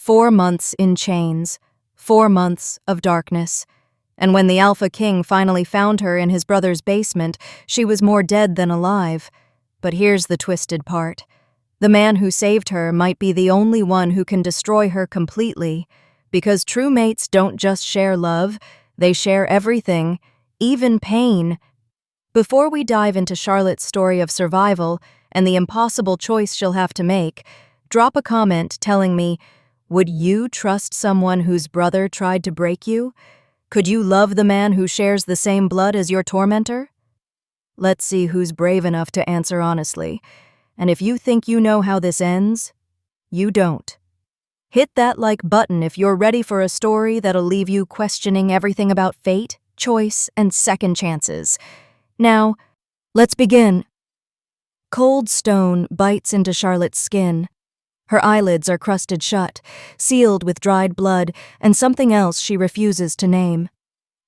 4 months in chains, 4 months of darkness. And when the Alpha King finally found her in his brother's basement, she was more dead than alive. But here's the twisted part. The man who saved her might be the only one who can destroy her completely, because true mates don't just share love, they share everything, even pain. Before we dive into Charlotte's story of survival and the impossible choice she'll have to make, drop a comment telling me, would you trust someone whose brother tried to break you? Could you love the man who shares the same blood as your tormentor? Let's see who's brave enough to answer honestly. And if you think you know how this ends, you don't. Hit that like button if you're ready for a story that'll leave you questioning everything about fate, choice, and second chances. Now, let's begin. Cold stone bites into Charlotte's skin. Her eyelids are crusted shut, sealed with dried blood and something else she refuses to name.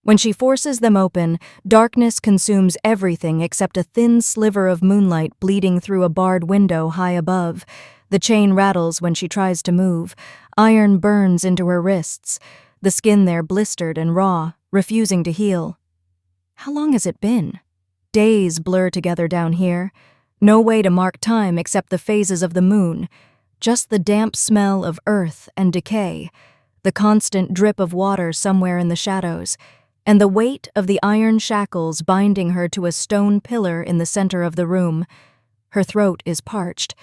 When she forces them open, darkness consumes everything except a thin sliver of moonlight bleeding through a barred window high above. The chain rattles when she tries to move. Iron burns into her wrists, the skin there blistered and raw, refusing to heal. How long has it been? Days blur together down here. No way to mark time except the phases of the moon. Just the damp smell of earth and decay, the constant drip of water somewhere in the shadows, and the weight of the iron shackles binding her to a stone pillar in the center of the room. Her throat is parched.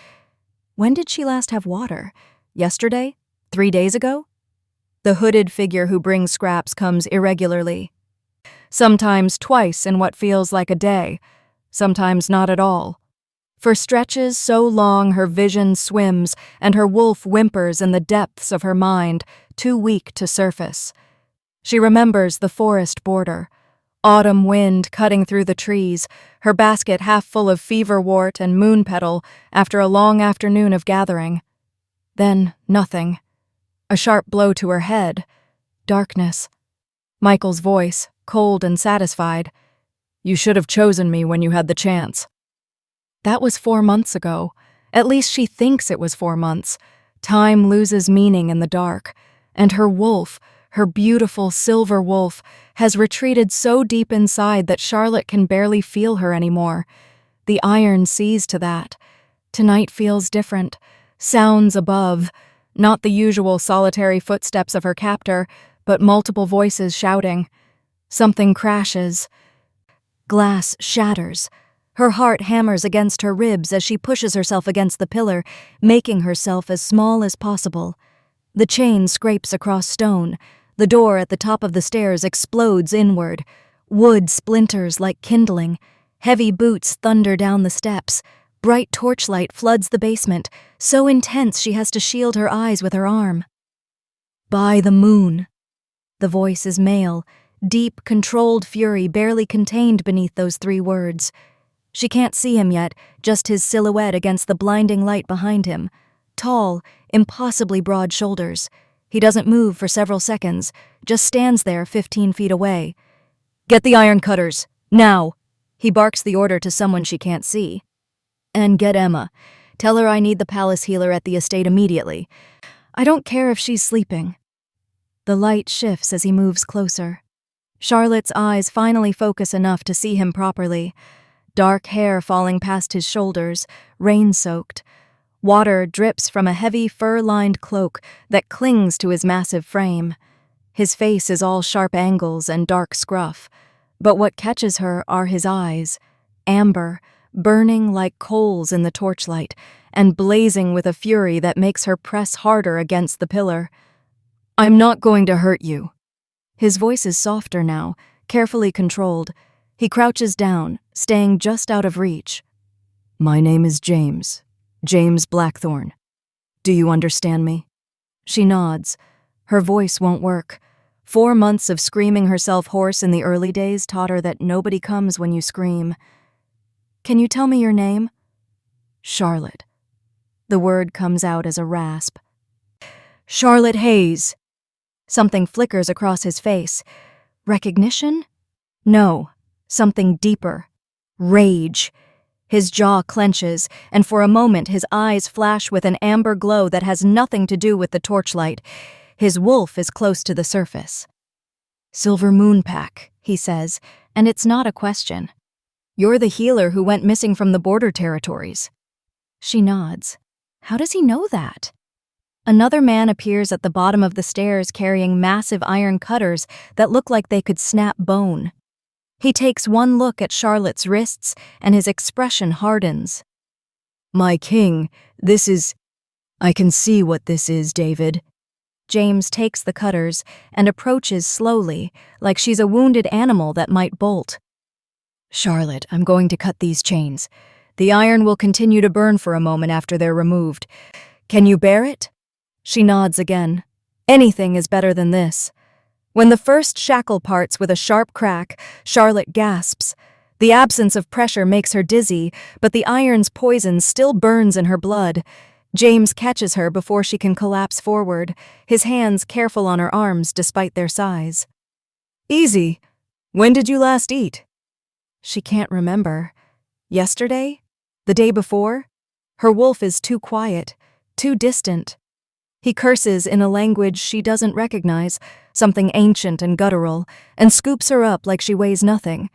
When did she last have water? Yesterday? 3 days ago? The hooded figure who brings scraps comes irregularly. Sometimes twice in what feels like a day, sometimes not at all. For stretches so long her vision swims and her wolf whimpers in the depths of her mind, too weak to surface. She remembers the forest border, autumn wind cutting through the trees, her basket half full of feverwort and moon petal after a long afternoon of gathering. Then nothing. A sharp blow to her head. Darkness. Michael's voice, cold and satisfied. You should have chosen me when you had the chance. That was 4 months ago. At least she thinks it was 4 months. Time loses meaning in the dark. And her wolf, her beautiful silver wolf, has retreated so deep inside that Charlotte can barely feel her anymore. The iron sees to that. Tonight feels different. Sounds above. Not the usual solitary footsteps of her captor, but multiple voices shouting. Something crashes. Glass shatters. Her heart hammers against her ribs as she pushes herself against the pillar, making herself as small as possible. The chain scrapes across stone. The door at the top of the stairs explodes inward. Wood splinters like kindling. Heavy boots thunder down the steps. Bright torchlight floods the basement, so intense she has to shield her eyes with her arm. By the moon. The voice is male, deep, controlled fury barely contained beneath those 3 words. She can't see him yet, just his silhouette against the blinding light behind him. Tall, impossibly broad shoulders. He doesn't move for several seconds, just stands there 15 feet away. Get the iron cutters, now! He barks the order to someone she can't see. And get Emma. Tell her I need the palace healer at the estate immediately. I don't care if she's sleeping. The light shifts as he moves closer. Charlotte's eyes finally focus enough to see him properly. Dark hair falling past his shoulders, rain-soaked. Water drips from a heavy fur-lined cloak that clings to his massive frame. His face is all sharp angles and dark scruff, but what catches her are his eyes, amber, burning like coals in the torchlight, and blazing with a fury that makes her press harder against the pillar. I'm not going to hurt you. His voice is softer now, carefully controlled. He crouches down, staying just out of reach. My name is James Blackthorn. Do you understand me? She nods. Her voice won't work. 4 months of screaming herself hoarse in the early days taught her that nobody comes when you scream. Can you tell me your name? Charlotte. The word comes out as a rasp. Charlotte Hayes. Something flickers across his face. Recognition? No. Something deeper. Rage. His jaw clenches, and for a moment his eyes flash with an amber glow that has nothing to do with the torchlight. His wolf is close to the surface. "Silver Moon Pack," he says, and it's not a question. "You're the healer who went missing from the border territories." She nods. How does he know that? Another man appears at the bottom of the stairs carrying massive iron cutters that look like they could snap bone. He takes one look at Charlotte's wrists, and his expression hardens. "My king, I can see what this is, David." James takes the cutters and approaches slowly, like she's a wounded animal that might bolt. "Charlotte, I'm going to cut these chains. The iron will continue to burn for a moment after they're removed. Can you bear it?" She nods again. Anything is better than this. When the first shackle parts with a sharp crack, Charlotte gasps. The absence of pressure makes her dizzy, but the iron's poison still burns in her blood. James catches her before she can collapse forward, his hands careful on her arms despite their size. "Easy. When did you last eat?" She can't remember. Yesterday? The day before? Her wolf is too quiet, too distant. He curses in a language she doesn't recognize, something ancient and guttural, and scoops her up like she weighs nothing.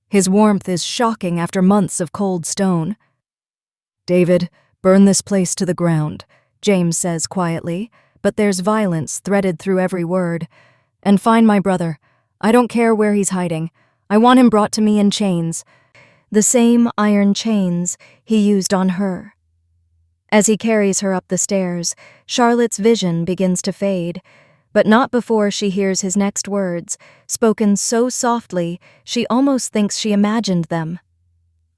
His warmth is shocking after months of cold stone. "David, burn this place to the ground," James says quietly, but there's violence threaded through every word. "And find my brother. I don't care where he's hiding. I want him brought to me in chains." The same iron chains he used on her. As he carries her up the stairs, Charlotte's vision begins to fade, but not before she hears his next words, spoken so softly she almost thinks she imagined them.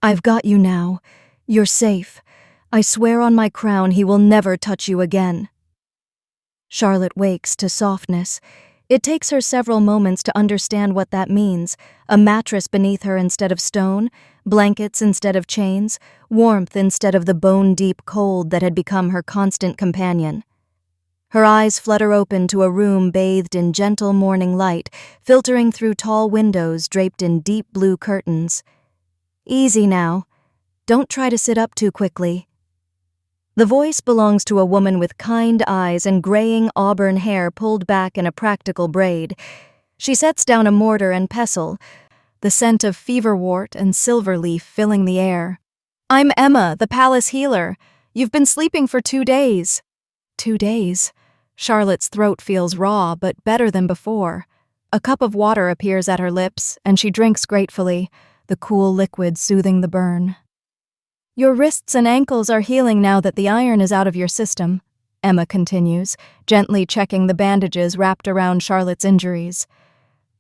"I've got you now. You're safe. I swear on my crown he will never touch you again." Charlotte wakes to softness. It takes her several moments to understand what that means. A mattress beneath her instead of stone, blankets instead of chains, warmth instead of the bone-deep cold that had become her constant companion. Her eyes flutter open to a room bathed in gentle morning light, filtering through tall windows draped in deep blue curtains. "Easy now. Don't try to sit up too quickly." The voice belongs to a woman with kind eyes and graying auburn hair pulled back in a practical braid. She sets down a mortar and pestle, the scent of feverwort and silver leaf filling the air. "I'm Emma, the palace healer. You've been sleeping for 2 days." 2 days. Charlotte's throat feels raw, but better than before. A cup of water appears at her lips, and she drinks gratefully, the cool liquid soothing the burn. "Your wrists and ankles are healing now that the iron is out of your system," Emma continues, gently checking the bandages wrapped around Charlotte's injuries.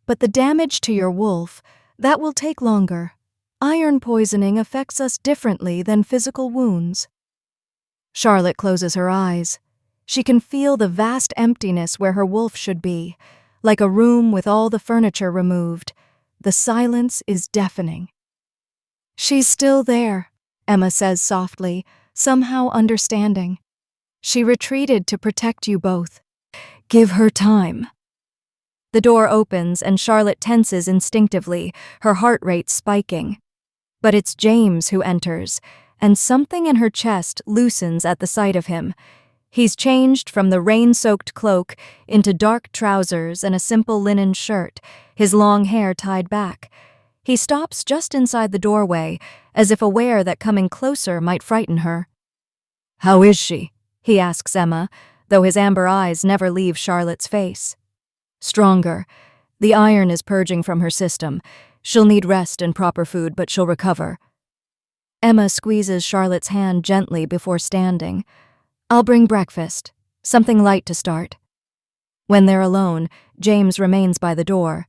"But the damage to your wolf, that will take longer. Iron poisoning affects us differently than physical wounds." Charlotte closes her eyes. She can feel the vast emptiness where her wolf should be, like a room with all the furniture removed. The silence is deafening. "She's still there," Emma says softly, somehow understanding. "She retreated to protect you both. Give her time." The door opens and Charlotte tenses instinctively, her heart rate spiking. But it's James who enters, and something in her chest loosens at the sight of him. He's changed from the rain-soaked cloak into dark trousers and a simple linen shirt, his long hair tied back. He stops just inside the doorway, as if aware that coming closer might frighten her. "How is she?" he asks Emma, though his amber eyes never leave Charlotte's face. "Stronger. The iron is purging from her system. She'll need rest and proper food, but she'll recover." Emma squeezes Charlotte's hand gently before standing. "I'll bring breakfast. Something light to start." When they're alone, James remains by the door.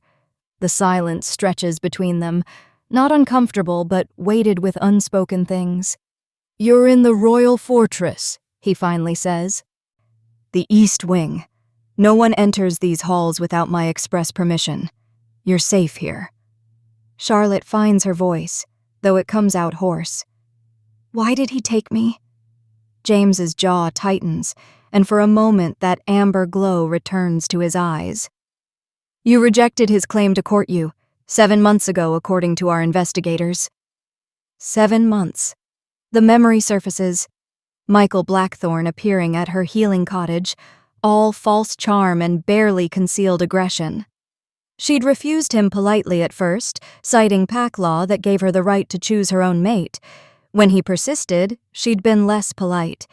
The silence stretches between them, not uncomfortable but weighted with unspoken things. "You're in the royal fortress," he finally says. "The East Wing. No one enters these halls without my express permission. You're safe here." Charlotte finds her voice, though it comes out hoarse. "Why did he take me?" James's jaw tightens, and for a moment that amber glow returns to his eyes. "You rejected his claim to court you, 7 months ago, according to our investigators." 7 months. The memory surfaces. Michael Blackthorn appearing at her healing cottage, all false charm and barely concealed aggression. She'd refused him politely at first, citing pack law that gave her the right to choose her own mate. When he persisted, she'd been less polite.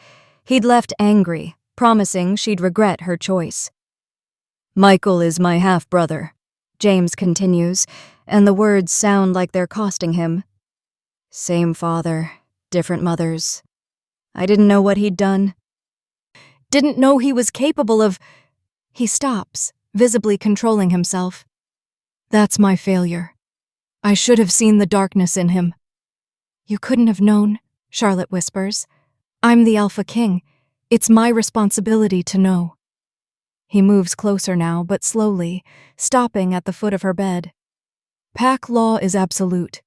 He'd left angry, promising she'd regret her choice. "Michael is my half-brother," James continues, and the words sound like they're costing him. "Same father, different mothers. I didn't know what he'd done. Didn't know he was capable of—" He stops, visibly controlling himself. "That's my failure. I should have seen the darkness in him." "You couldn't have known," Charlotte whispers. "I'm the Alpha King. It's my responsibility to know." He moves closer now, but slowly, stopping at the foot of her bed. "Pack law is absolute.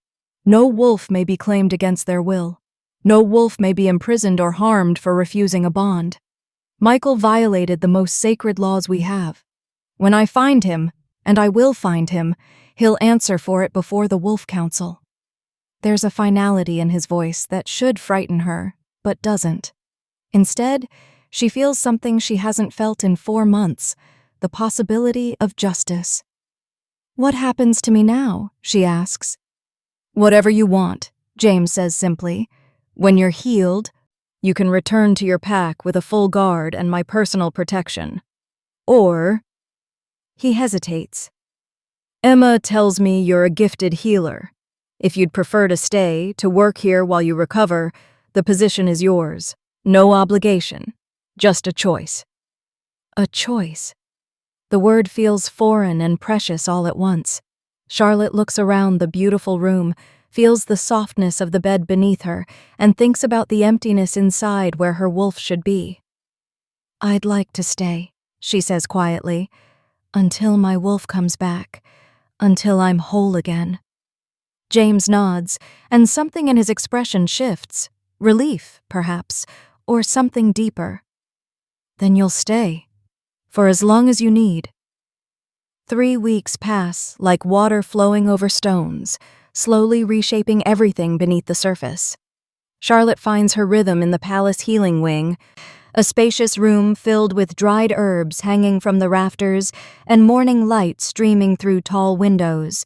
No wolf may be claimed against their will. No wolf may be imprisoned or harmed for refusing a bond. Michael violated the most sacred laws we have. When I find him, and I will find him, he'll answer for it before the Wolf Council." There's a finality in his voice that should frighten her, but doesn't. Instead, she feels something she hasn't felt in 4 months, the possibility of justice. "What happens to me now?" she asks. "Whatever you want," James says simply. "When you're healed, you can return to your pack with a full guard and my personal protection. Or—" He hesitates. "Emma tells me you're a gifted healer. If you'd prefer to stay, to work here while you recover, the position is yours. No obligation. Just a choice." A choice. The word feels foreign and precious all at once. Charlotte looks around the beautiful room, feels the softness of the bed beneath her, and thinks about the emptiness inside where her wolf should be. "I'd like to stay," she says quietly, "until my wolf comes back, until I'm whole again." James nods, and something in his expression shifts. Relief, perhaps, or something deeper. "Then you'll stay. For as long as you need." 3 weeks pass like water flowing over stones, slowly reshaping everything beneath the surface. Charlotte finds her rhythm in the palace healing wing, a spacious room filled with dried herbs hanging from the rafters and morning light streaming through tall windows.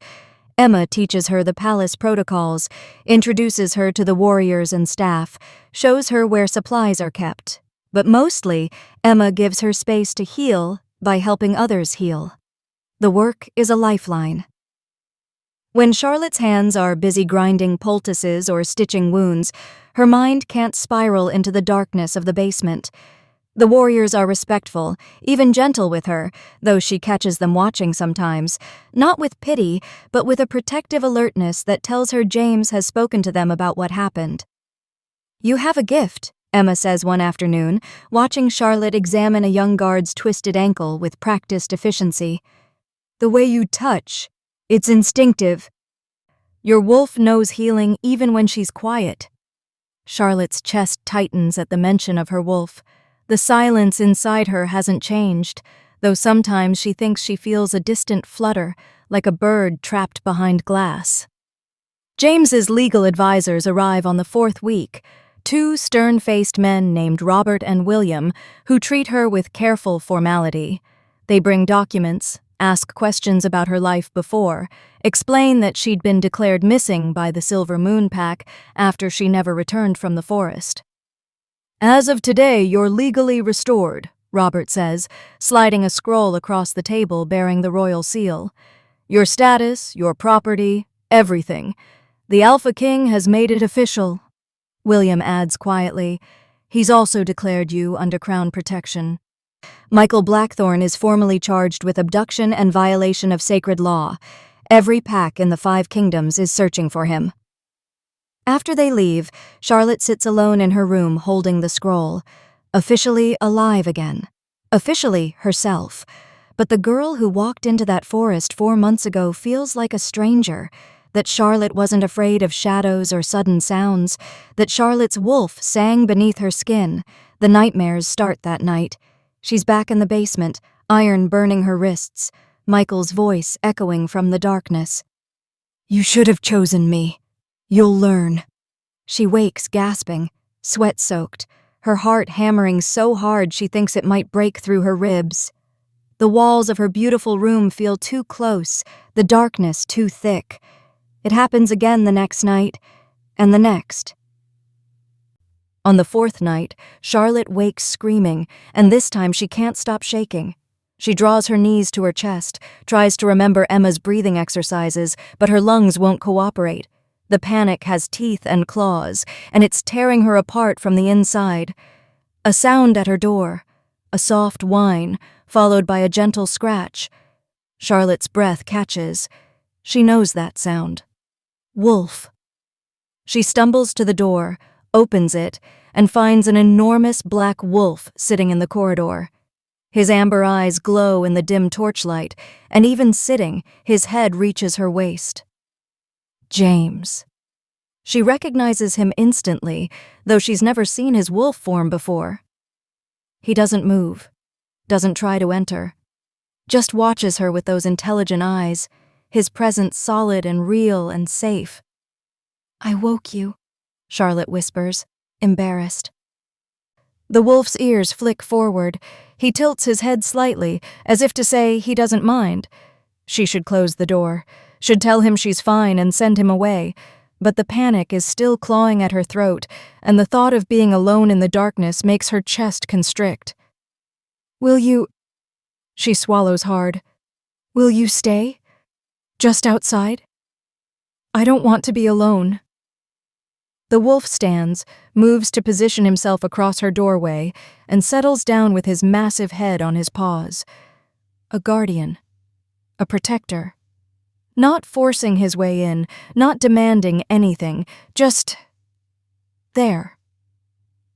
Emma teaches her the palace protocols, introduces her to the warriors and staff, shows her where supplies are kept. But mostly, Emma gives her space to heal by helping others heal. The work is a lifeline. When Charlotte's hands are busy grinding poultices or stitching wounds, her mind can't spiral into the darkness of the basement. The warriors are respectful, even gentle with her, though she catches them watching sometimes, not with pity, but with a protective alertness that tells her James has spoken to them about what happened. "You have a gift," Emma says one afternoon, watching Charlotte examine a young guard's twisted ankle with practiced efficiency. "The way you touch, it's instinctive. Your wolf knows healing even when she's quiet." Charlotte's chest tightens at the mention of her wolf. The silence inside her hasn't changed, though sometimes she thinks she feels a distant flutter, like a bird trapped behind glass. James's legal advisors arrive on the 4th week, 2 stern-faced men named Robert and William, who treat her with careful formality. They bring documents, ask questions about her life before, explain that she'd been declared missing by the Silver Moon Pack after she never returned from the forest. "As of today, you're legally restored," Robert says, sliding a scroll across the table bearing the royal seal. "Your status, your property, everything. The Alpha King has made it official." William adds quietly, "He's also declared you under Crown protection." Michael Blackthorn is formally charged with abduction and violation of sacred law. Every pack in the 5 kingdoms is searching for him. After they leave, Charlotte sits alone in her room holding the scroll, officially alive again, officially herself. But the girl who walked into that forest 4 months ago feels like a stranger, that Charlotte wasn't afraid of shadows or sudden sounds, that Charlotte's wolf sang beneath her skin. The nightmares start that night. She's back in the basement, iron burning her wrists, Michael's voice echoing from the darkness. "You should have chosen me. You'll learn." She wakes gasping, sweat-soaked, her heart hammering so hard she thinks it might break through her ribs. The walls of her beautiful room feel too close, the darkness too thick. It happens again the next night, and the next. On the fourth night, Charlotte wakes screaming, and this time she can't stop shaking. She draws her knees to her chest, tries to remember Emma's breathing exercises, but her lungs won't cooperate. The panic has teeth and claws, and it's tearing her apart from the inside. A sound at her door, a soft whine, followed by a gentle scratch. Charlotte's breath catches. She knows that sound. Wolf. She stumbles to the door, opens it, and finds an enormous black wolf sitting in the corridor. His amber eyes glow in the dim torchlight, and even sitting, his head reaches her waist. James. She recognizes him instantly, though she's never seen his wolf form before. He doesn't move, doesn't try to enter, just watches her with those intelligent eyes, his presence solid and real and safe. "I woke you," Charlotte whispers, embarrassed. The wolf's ears flick forward. He tilts his head slightly, as if to say he doesn't mind. She should close the door, should tell him she's fine and send him away, but the panic is still clawing at her throat, and the thought of being alone in the darkness makes her chest constrict. "Will you—" She swallows hard. "Will you stay? Just outside? I don't want to be alone." The wolf stands, moves to position himself across her doorway, and settles down with his massive head on his paws. A guardian. A protector. Not forcing his way in, not demanding anything, just there.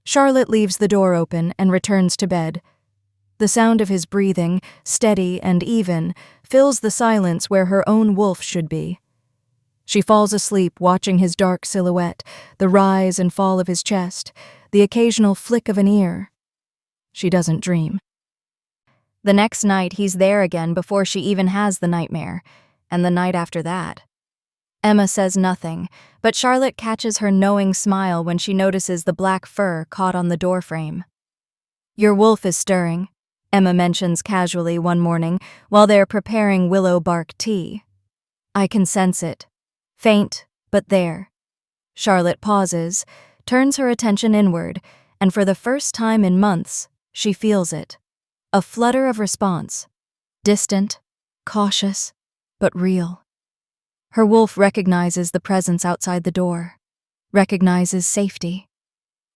Charlotte leaves the door open and returns to bed. The sound of his breathing, steady and even, fills the silence where her own wolf should be. She falls asleep watching his dark silhouette, the rise and fall of his chest, the occasional flick of an ear. She doesn't dream. The next night he's there again before she even has the nightmare, and the night after that. Emma says nothing, but Charlotte catches her knowing smile when she notices the black fur caught on the doorframe. "Your wolf is stirring," Emma mentions casually one morning while they're preparing willow bark tea. "I can sense it. Faint, but there." Charlotte pauses, turns her attention inward, and for the first time in months, she feels it. A flutter of response. Distant, cautious, but real. Her wolf recognizes the presence outside the door, recognizes safety,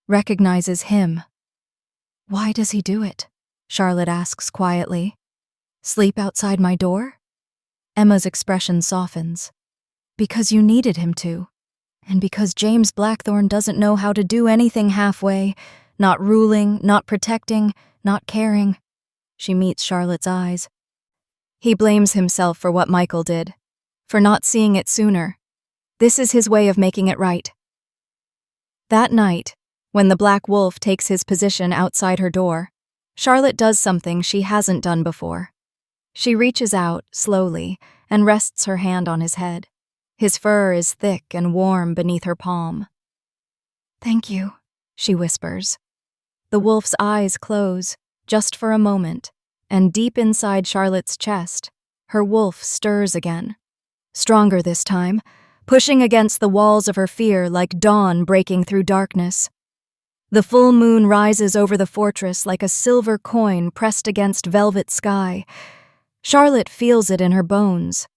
recognizes him. "Why does he do it?" Charlotte asks quietly. "Sleep outside my door?" Emma's expression softens. "Because you needed him to, and because James Blackthorn doesn't know how to do anything halfway, not ruling, not protecting, not caring." She meets Charlotte's eyes. "He blames himself for what Michael did, for not seeing it sooner. This is his way of making it right." That night, when the black wolf takes his position outside her door, Charlotte does something she hasn't done before. She reaches out, slowly, and rests her hand on his head. His fur is thick and warm beneath her palm. "Thank you," she whispers. The wolf's eyes close, just for a moment, and deep inside Charlotte's chest, her wolf stirs again. Stronger this time, pushing against the walls of her fear like dawn breaking through darkness. The full moon rises over the fortress like a silver coin pressed against velvet sky. Charlotte feels it in her bones.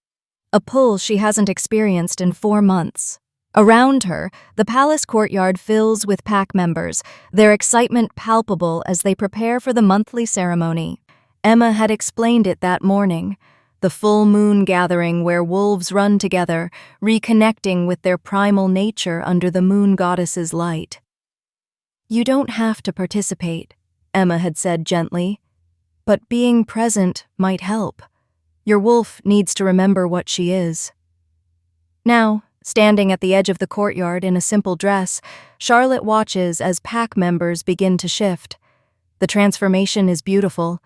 A pull she hasn't experienced in 4 months. Around her, the palace courtyard fills with pack members, their excitement palpable as they prepare for the monthly ceremony. Emma had explained it that morning, the full moon gathering where wolves run together, reconnecting with their primal nature under the moon goddess's light. "You don't have to participate," Emma had said gently, "but being present might help. Your wolf needs to remember what she is." Now, standing at the edge of the courtyard in a simple dress, Charlotte watches as pack members begin to shift. The transformation is beautiful.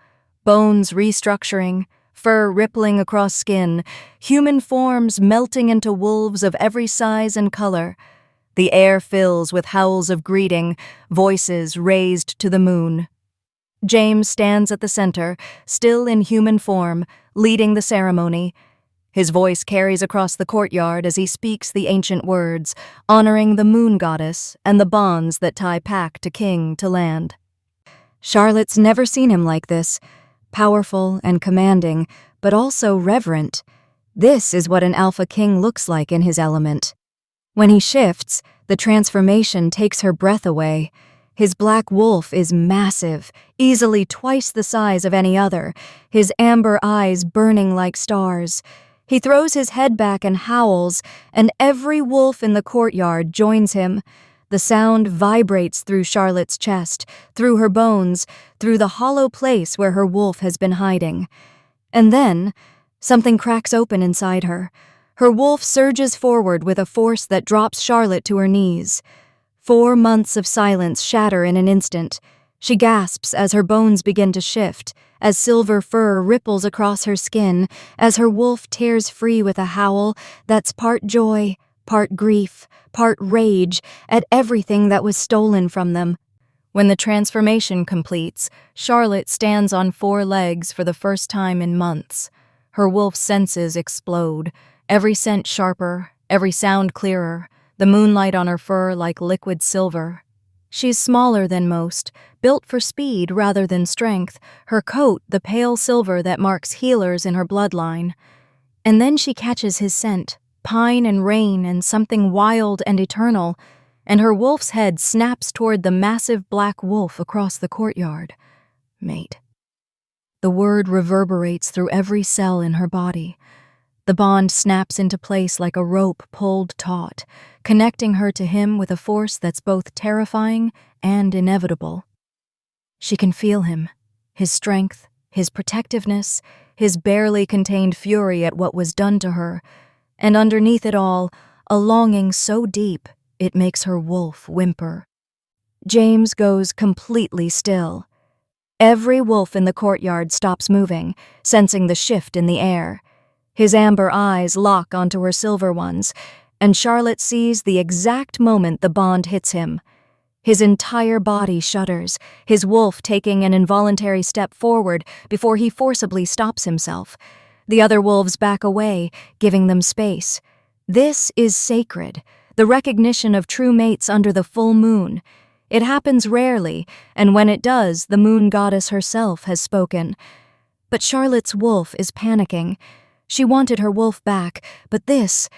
Bones restructuring, fur rippling across skin, human forms melting into wolves of every size and color. The air fills with howls of greeting, voices raised to the moon. James stands at the center, still in human form, leading the ceremony. His voice carries across the courtyard as he speaks the ancient words, honoring the moon goddess and the bonds that tie pack to king to land. Charlotte's never seen him like this, powerful and commanding, but also reverent. This is what an Alpha King looks like in his element. When he shifts, the transformation takes her breath away. His black wolf is massive, easily twice the size of any other, his amber eyes burning like stars. He throws his head back and howls, and every wolf in the courtyard joins him. The sound vibrates through Charlotte's chest, through her bones, through the hollow place where her wolf has been hiding. And then, something cracks open inside her. Her wolf surges forward with a force that drops Charlotte to her knees. 4 months of silence shatter in an instant. She gasps as her bones begin to shift, as silver fur ripples across her skin, as her wolf tears free with a howl that's part joy, part grief, part rage at everything that was stolen from them. When the transformation completes, Charlotte stands on 4 legs for the first time in months. Her wolf's senses explode. Every scent sharper, every sound clearer, the moonlight on her fur like liquid silver. She's smaller than most, built for speed rather than strength, her coat the pale silver that marks healers in her bloodline. And then she catches his scent, pine and rain and something wild and eternal, and her wolf's head snaps toward the massive black wolf across the courtyard. Mate. The word reverberates through every cell in her body. The bond snaps into place like a rope pulled taut, connecting her to him with a force that's both terrifying and inevitable. She can feel him, his strength, his protectiveness, his barely contained fury at what was done to her, and underneath it all, a longing so deep it makes her wolf whimper. James goes completely still. Every wolf in the courtyard stops moving, sensing the shift in the air. His amber eyes lock onto her silver ones, and Charlotte sees the exact moment the bond hits him. His entire body shudders, his wolf taking an involuntary step forward before he forcibly stops himself. The other wolves back away, giving them space. This is sacred, the recognition of true mates under the full moon. It happens rarely, and when it does, the moon goddess herself has spoken. But Charlotte's wolf is panicking. She wanted her wolf back, but this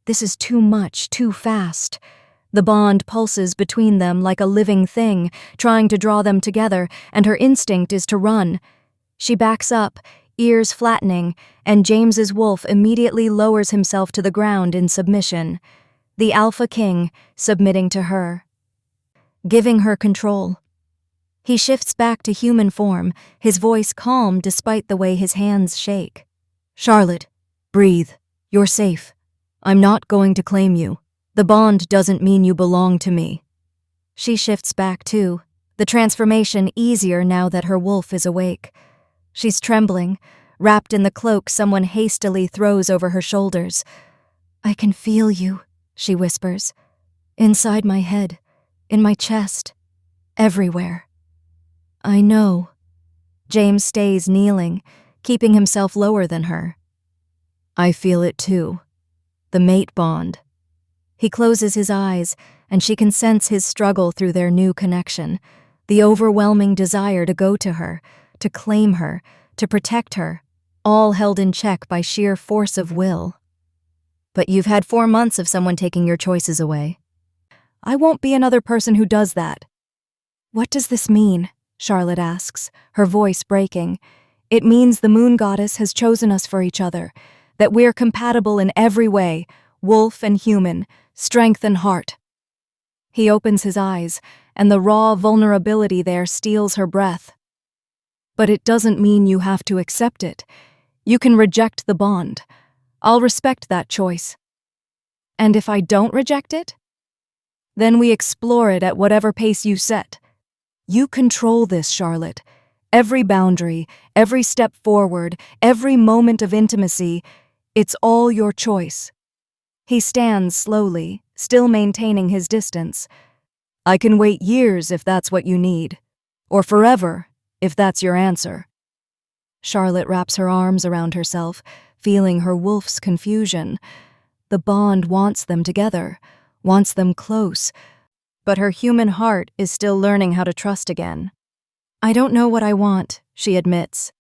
is too much, too fast. The bond pulses between them like a living thing, trying to draw them together, and her instinct is to run. She backs up, ears flattening, and James's wolf immediately lowers himself to the ground in submission. The Alpha King submitting to her, giving her control. He shifts back to human form, his voice calm despite the way his hands shake. Charlotte, breathe. You're safe. I'm not going to claim you. The bond doesn't mean you belong to me. She shifts back too, the transformation easier now that her wolf is awake. She's trembling, wrapped in the cloak someone hastily throws over her shoulders. I can feel you, she whispers. Inside my head, in my chest, everywhere. I know. James stays kneeling, keeping himself lower than her. I feel it too. The mate bond. He closes his eyes, and she can sense his struggle through their new connection, the overwhelming desire to go to her, to claim her, to protect her, all held in check by sheer force of will. But you've had 4 months of someone taking your choices away. I won't be another person who does that. What does this mean? Charlotte asks, her voice breaking. It means the moon goddess has chosen us for each other, that we're compatible in every way, wolf and human, strength and heart. He opens his eyes, and the raw vulnerability there steals her breath. But it doesn't mean you have to accept it. You can reject the bond. I'll respect that choice. And if I don't reject it? Then we explore it at whatever pace you set. You control this, Charlotte. Every boundary, every step forward, every moment of intimacy, it's all your choice. He stands slowly, still maintaining his distance. "I can wait years if that's what you need. Or forever, if that's your answer." Charlotte wraps her arms around herself, feeling her wolf's confusion. The bond wants them together, wants them close, but her human heart is still learning how to trust again. "I don't know what I want," she admits.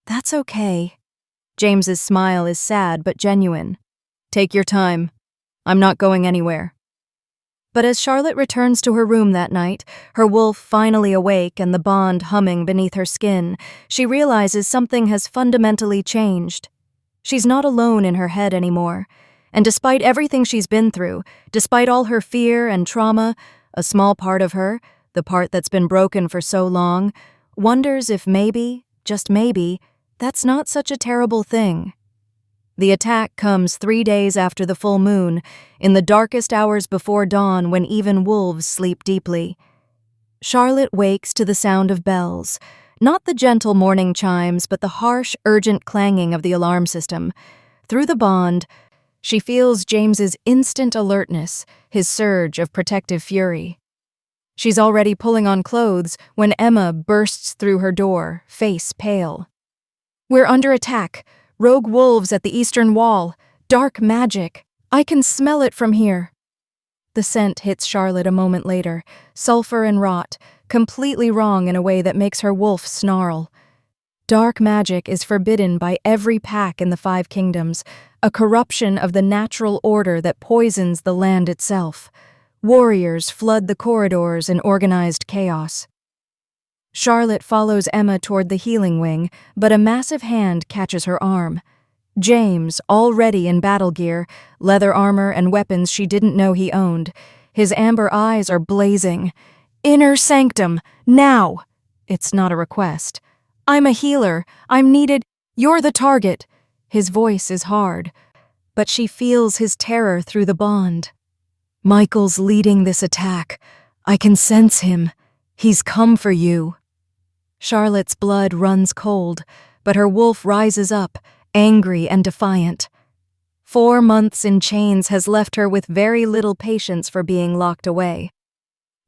"That's okay." James's smile is sad but genuine. "Take your time. I'm not going anywhere." But as Charlotte returns to her room that night, her wolf finally awake and the bond humming beneath her skin, she realizes something has fundamentally changed. She's not alone in her head anymore. And despite everything she's been through, despite all her fear and trauma, a small part of her, the part that's been broken for so long, wonders if maybe, just maybe, that's not such a terrible thing. The attack comes 3 days after the full moon, in the darkest hours before dawn when even wolves sleep deeply. Charlotte wakes to the sound of bells, not the gentle morning chimes, but the harsh, urgent clanging of the alarm system. Through the bond, she feels James's instant alertness, his surge of protective fury. She's already pulling on clothes when Emma bursts through her door, face pale. "We're under attack. Rogue wolves at the eastern wall. Dark magic. I can smell it from here." The scent hits Charlotte a moment later, sulfur and rot, completely wrong in a way that makes her wolf snarl. Dark magic is forbidden by every pack in the 5 kingdoms, a corruption of the natural order that poisons the land itself. Warriors flood the corridors in organized chaos. Charlotte follows Emma toward the healing wing, but a massive hand catches her arm. James, already in battle gear, leather armor and weapons she didn't know he owned. His amber eyes are blazing. "Inner sanctum, now!" It's not a request. "I'm a healer. I'm needed. You're the target." His voice is hard, but she feels his terror through the bond. "Michael's leading this attack. I can sense him. He's come for you." Charlotte's blood runs cold, but her wolf rises up, angry and defiant. 4 months in chains has left her with very little patience for being locked away.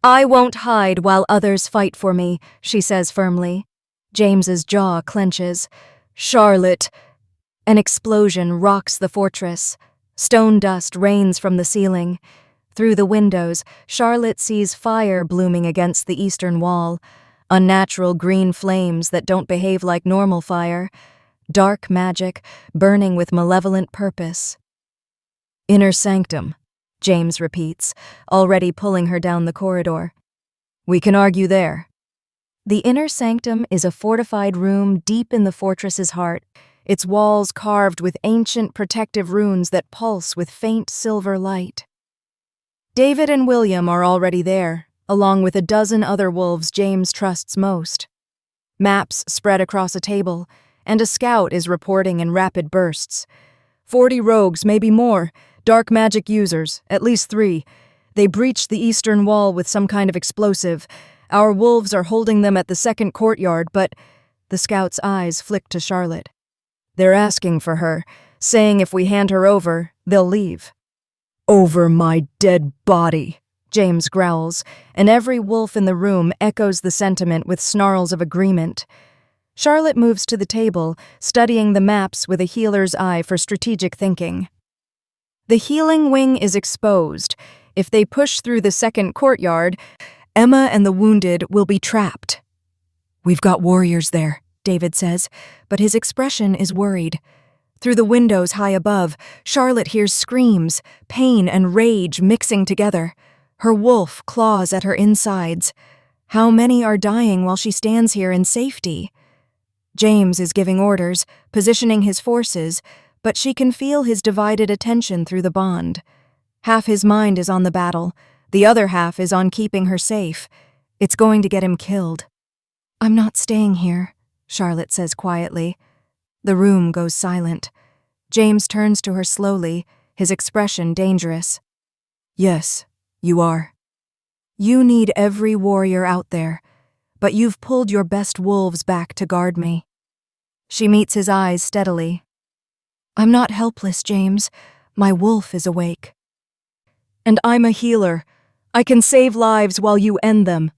"I won't hide while others fight for me," she says firmly. James's jaw clenches. "Charlotte!" An explosion rocks the fortress. Stone dust rains from the ceiling. Through the windows, Charlotte sees fire blooming against the eastern wall. Unnatural green flames that don't behave like normal fire. Dark magic, burning with malevolent purpose. "Inner sanctum," James repeats, already pulling her down the corridor. "We can argue there." The inner sanctum is a fortified room deep in the fortress's heart, its walls carved with ancient protective runes that pulse with faint silver light. David and William are already there, along with a dozen other wolves James trusts most. Maps spread across a table, and a scout is reporting in rapid bursts. 40 rogues, maybe more, dark magic users, at least 3. They breached the eastern wall with some kind of explosive. Our wolves are holding them at the second courtyard, but..." The scout's eyes flick to Charlotte. "They're asking for her, saying if we hand her over, they'll leave." "Over my dead body," James growls, and every wolf in the room echoes the sentiment with snarls of agreement. Charlotte moves to the table, studying the maps with a healer's eye for strategic thinking. The healing wing is exposed. If they push through the second courtyard, Emma and the wounded will be trapped. "We've got warriors there," David says, but his expression is worried. Through the windows high above, Charlotte hears screams, pain and rage mixing together. Her wolf claws at her insides. How many are dying while she stands here in safety? James is giving orders, positioning his forces, but she can feel his divided attention through the bond. Half his mind is on the battle, the other half is on keeping her safe. It's going to get him killed. "I'm not staying here," Charlotte says quietly. The room goes silent. James turns to her slowly, his expression dangerous. "Yes, you are. You need every warrior out there, but you've pulled your best wolves back to guard me." She meets his eyes steadily. "I'm not helpless, James. My wolf is awake." And I'm a healer. I can save lives while you end them."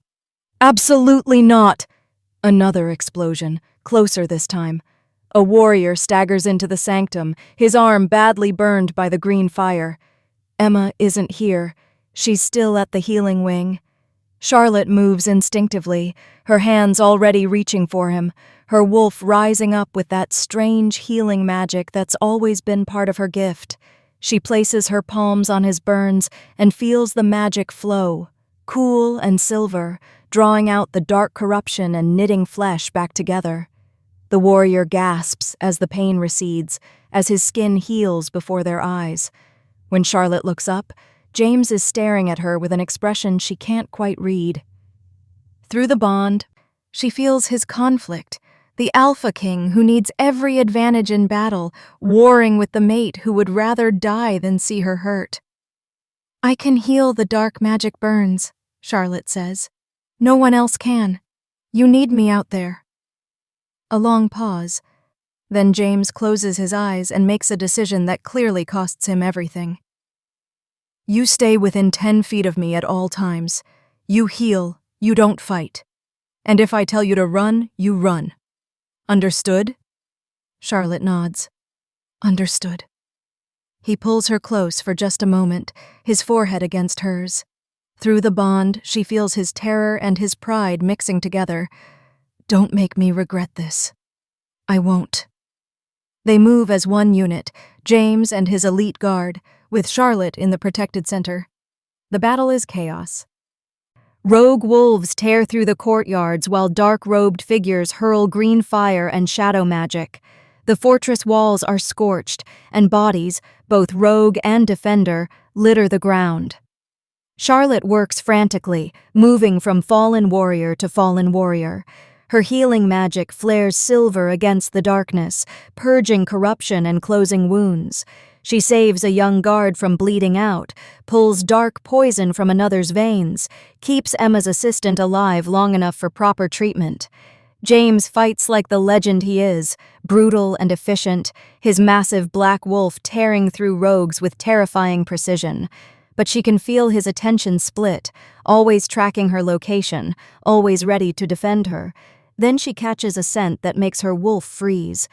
"Absolutely not!" Another explosion, closer this time. A warrior staggers into the sanctum, his arm badly burned by the green fire. Emma isn't here. She's still at the healing wing. Charlotte moves instinctively, her hands already reaching for him, her wolf rising up with that strange healing magic that's always been part of her gift. She places her palms on his burns and feels the magic flow, cool and silver, drawing out the dark corruption and knitting flesh back together. The warrior gasps as the pain recedes, as his skin heals before their eyes. When Charlotte looks up, James is staring at her with an expression she can't quite read. Through the bond, she feels his conflict, the Alpha King who needs every advantage in battle, warring with the mate who would rather die than see her hurt. "I can heal the dark magic burns," Charlotte says. "No one else can. You need me out there." A long pause. Then James closes his eyes and makes a decision that clearly costs him everything. "You stay within 10 feet of me at all times. You heal, you don't fight. And if I tell you to run, you run. Understood?" Charlotte nods. "Understood." He pulls her close for just a moment, his forehead against hers. Through the bond, she feels his terror and his pride mixing together. "Don't make me regret this." "I won't." They move as one unit, James and his elite guard, with Charlotte in the protected center. The battle is chaos. Rogue wolves tear through the courtyards while dark-robed figures hurl green fire and shadow magic. The fortress walls are scorched, and bodies, both rogue and defender, litter the ground. Charlotte works frantically, moving from fallen warrior to fallen warrior. Her healing magic flares silver against the darkness, purging corruption and closing wounds. She saves a young guard from bleeding out, pulls dark poison from another's veins, keeps Emma's assistant alive long enough for proper treatment. James fights like the legend he is, brutal and efficient, his massive black wolf tearing through rogues with terrifying precision. But she can feel his attention split, always tracking her location, always ready to defend her. Then she catches a scent that makes her wolf freeze.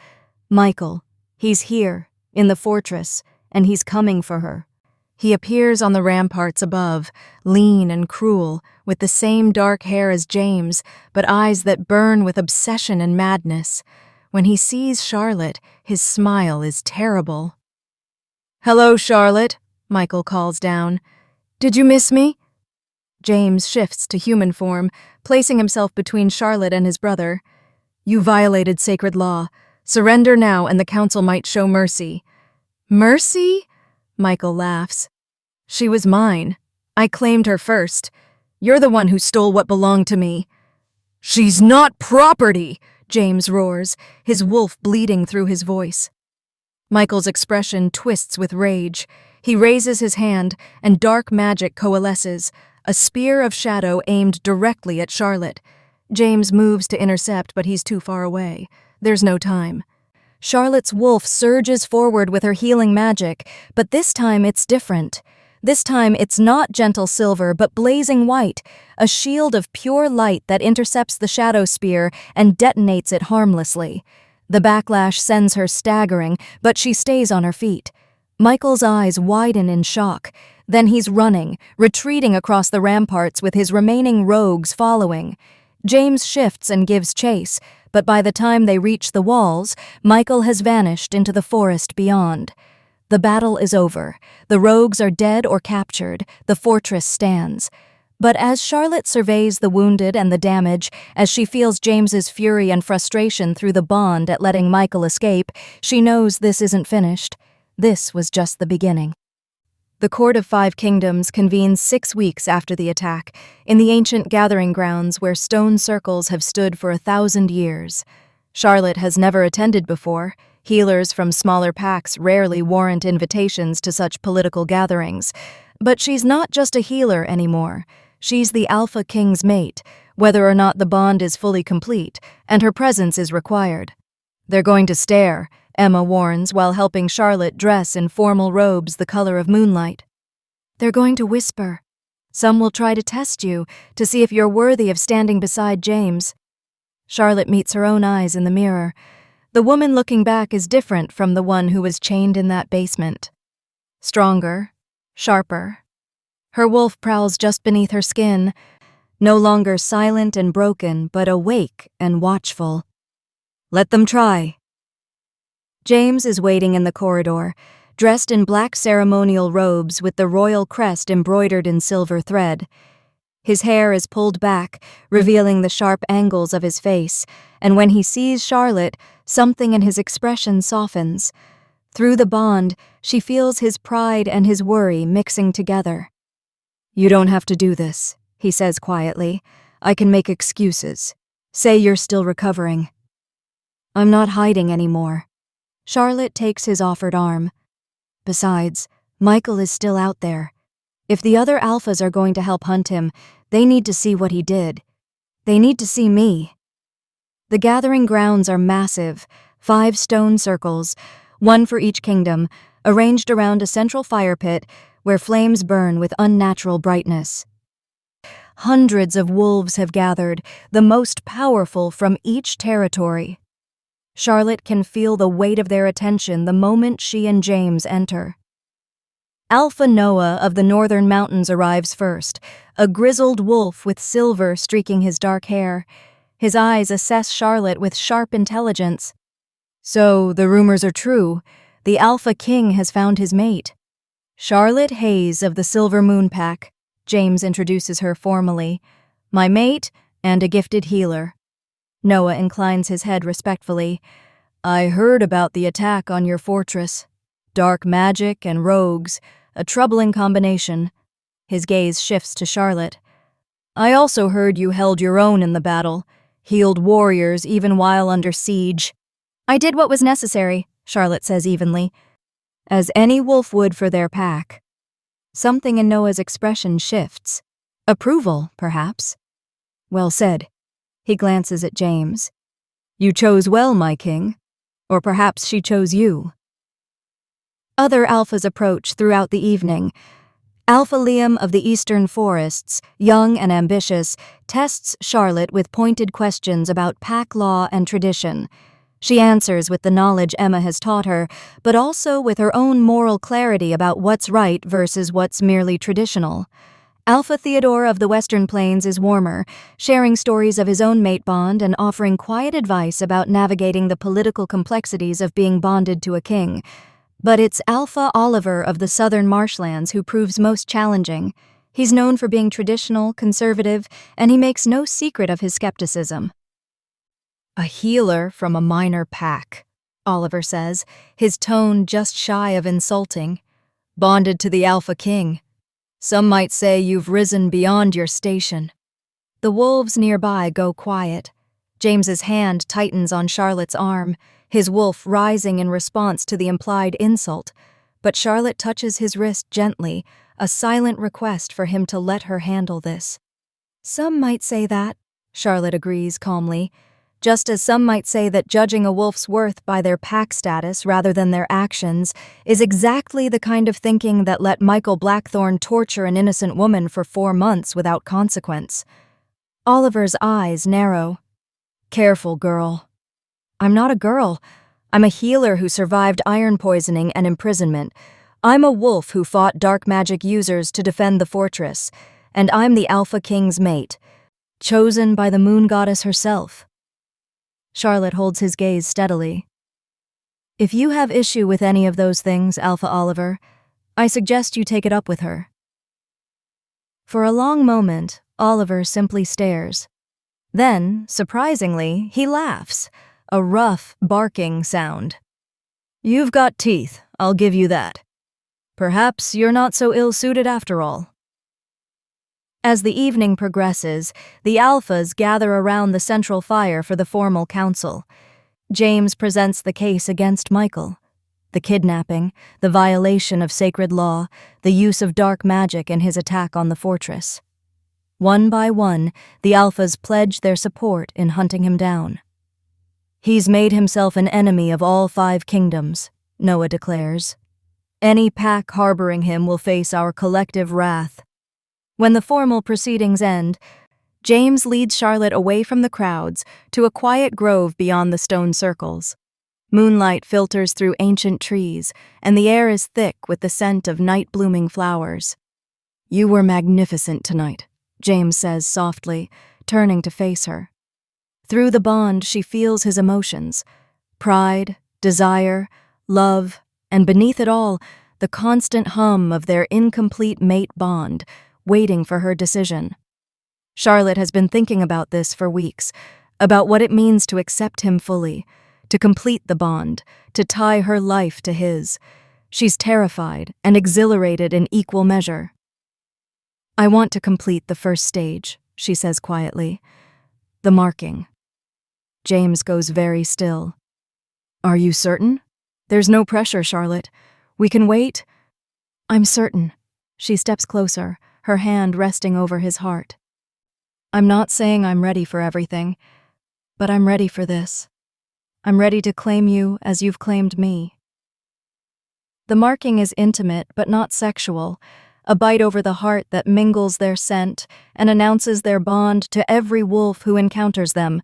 Michael. He's here, in the fortress, and he's coming for her. He appears on the ramparts above, lean and cruel, with the same dark hair as James, but eyes that burn with obsession and madness. When he sees Charlotte, his smile is terrible. "Hello, Charlotte," Michael calls down. "Did you miss me?" James shifts to human form, placing himself between Charlotte and his brother. "You violated sacred law. Surrender now and the council might show mercy." "Mercy?" Michael laughs. "She was mine. I claimed her first. You're the one who stole what belonged to me." "She's not property!" James roars, his wolf bleeding through his voice. Michael's expression twists with rage. He raises his hand, and dark magic coalesces, a spear of shadow aimed directly at Charlotte. James moves to intercept, but he's too far away. There's no time. Charlotte's wolf surges forward with her healing magic, but this time it's different. This time it's not gentle silver, but blazing white, a shield of pure light that intercepts the shadow spear and detonates it harmlessly. The backlash sends her staggering, but she stays on her feet. Michael's eyes widen in shock. Then he's running, retreating across the ramparts with his remaining rogues following. James shifts and gives chase, but by the time they reach the walls, Michael has vanished into the forest beyond. The battle is over. The rogues are dead or captured. The fortress stands. But as Charlotte surveys the wounded and the damage, as she feels James's fury and frustration through the bond at letting Michael escape, she knows this isn't finished. This was just the beginning. The Court of Five Kingdoms convenes 6 weeks after the attack, in the ancient gathering grounds where stone circles have stood for 1,000 years. Charlotte has never attended before. Healers from smaller packs rarely warrant invitations to such political gatherings. But she's not just a healer anymore. She's the Alpha King's mate, whether or not the bond is fully complete, and her presence is required. "They're going to stare," Emma warns while helping Charlotte dress in formal robes the color of moonlight. They're going to whisper. Some will try to test you, to see if you're worthy of standing beside James. Charlotte meets her own eyes in the mirror. The woman looking back is different from the one who was chained in that basement. Stronger, sharper. Her wolf prowls just beneath her skin, no longer silent and broken, but awake and watchful. Let them try. James is waiting in the corridor, dressed in black ceremonial robes with the royal crest embroidered in silver thread. His hair is pulled back, revealing the sharp angles of his face, and when he sees Charlotte, something in his expression softens. Through the bond, she feels his pride and his worry mixing together. "You don't have to do this," he says quietly. "I can make excuses. Say you're still recovering." "I'm not hiding anymore." Charlotte takes his offered arm. "Besides, Michael is still out there. If the other alphas are going to help hunt him, they need to see what he did. They need to see me." The gathering grounds are massive, 5 stone circles, one for each kingdom, arranged around a central fire pit where flames burn with unnatural brightness. Hundreds of wolves have gathered, the most powerful from each territory. Charlotte can feel the weight of their attention the moment she and James enter. Alpha Noah of the Northern Mountains arrives first, a grizzled wolf with silver streaking his dark hair. His eyes assess Charlotte with sharp intelligence. "So, the rumors are true. The Alpha King has found his mate." "Charlotte Hayes of the Silver Moon Pack," James introduces her formally. "My mate and a gifted healer." Noah inclines his head respectfully. "I heard about the attack on your fortress. Dark magic and rogues, a troubling combination." His gaze shifts to Charlotte. "I also heard you held your own in the battle, healed warriors even while under siege." "I did what was necessary," Charlotte says evenly. "As any wolf would for their pack." Something in Noah's expression shifts. Approval, perhaps. "Well said." He glances at James. "You chose well, my king. Or perhaps she chose you." Other alphas approach throughout the evening. Alpha Liam of the Eastern Forests, young and ambitious, tests Charlotte with pointed questions about pack law and tradition. She answers with the knowledge Emma has taught her, but also with her own moral clarity about what's right versus what's merely traditional. Alpha Theodore of the Western Plains is warmer, sharing stories of his own mate bond and offering quiet advice about navigating the political complexities of being bonded to a king. But it's Alpha Oliver of the Southern Marshlands who proves most challenging. He's known for being traditional, conservative, and he makes no secret of his skepticism. "A healer from a minor pack," Oliver says, his tone just shy of insulting. "Bonded to the Alpha King. Some might say you've risen beyond your station." The wolves nearby go quiet. James's hand tightens on Charlotte's arm, his wolf rising in response to the implied insult. But Charlotte touches his wrist gently, a silent request for him to let her handle this. "Some might say that," Charlotte agrees calmly, just as some might say that judging a wolf's worth by their pack status rather than their actions is exactly the kind of thinking that let Michael Blackthorn torture an innocent woman for 4 months without consequence. Oliver's eyes narrow. "Careful, girl." "I'm not a girl. I'm a healer who survived iron poisoning and imprisonment. I'm a wolf who fought dark magic users to defend the fortress. And I'm the Alpha King's mate, chosen by the moon goddess herself." Charlotte holds his gaze steadily. "If you have issue with any of those things, Alpha Oliver, I suggest you take it up with her." For a long moment, Oliver simply stares. Then, surprisingly, he laughs, a rough, barking sound. "You've got teeth, I'll give you that. Perhaps you're not so ill-suited after all." As the evening progresses, the alphas gather around the central fire for the formal council. James presents the case against Michael. The kidnapping, the violation of sacred law, the use of dark magic in his attack on the fortress. One by one, the alphas pledge their support in hunting him down. "He's made himself an enemy of all 5 kingdoms," Noah declares. Any pack harboring him will face our collective wrath. When the formal proceedings end, James leads Charlotte away from the crowds to a quiet grove beyond the stone circles. Moonlight filters through ancient trees, and the air is thick with the scent of night-blooming flowers. "You were magnificent tonight," James says softly, turning to face her. Through the bond, she feels his emotions: pride, desire, love, and beneath it all, the constant hum of their incomplete mate bond, waiting for her decision. Charlotte has been thinking about this for weeks, about what it means to accept him fully, to complete the bond, to tie her life to his. She's terrified and exhilarated in equal measure. "I want to complete the first stage," she says quietly. "The marking." James goes very still. "Are you certain?" "There's no pressure, Charlotte. We can wait." "I'm certain." She steps closer, her hand resting over his heart. "I'm not saying I'm ready for everything, but I'm ready for this. I'm ready to claim you as you've claimed me." The marking is intimate but not sexual, a bite over the heart that mingles their scent and announces their bond to every wolf who encounters them.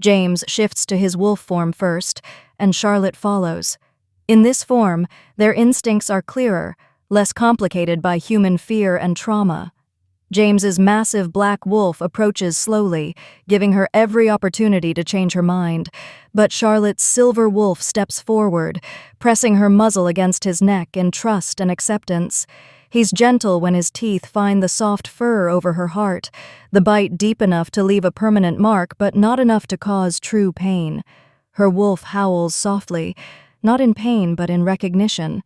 James shifts to his wolf form first, and Charlotte follows. In this form, their instincts are clearer, less complicated by human fear and trauma. James's massive black wolf approaches slowly, giving her every opportunity to change her mind, but Charlotte's silver wolf steps forward, pressing her muzzle against his neck in trust and acceptance. He's gentle when his teeth find the soft fur over her heart, the bite deep enough to leave a permanent mark but not enough to cause true pain. Her wolf howls softly, not in pain but in recognition.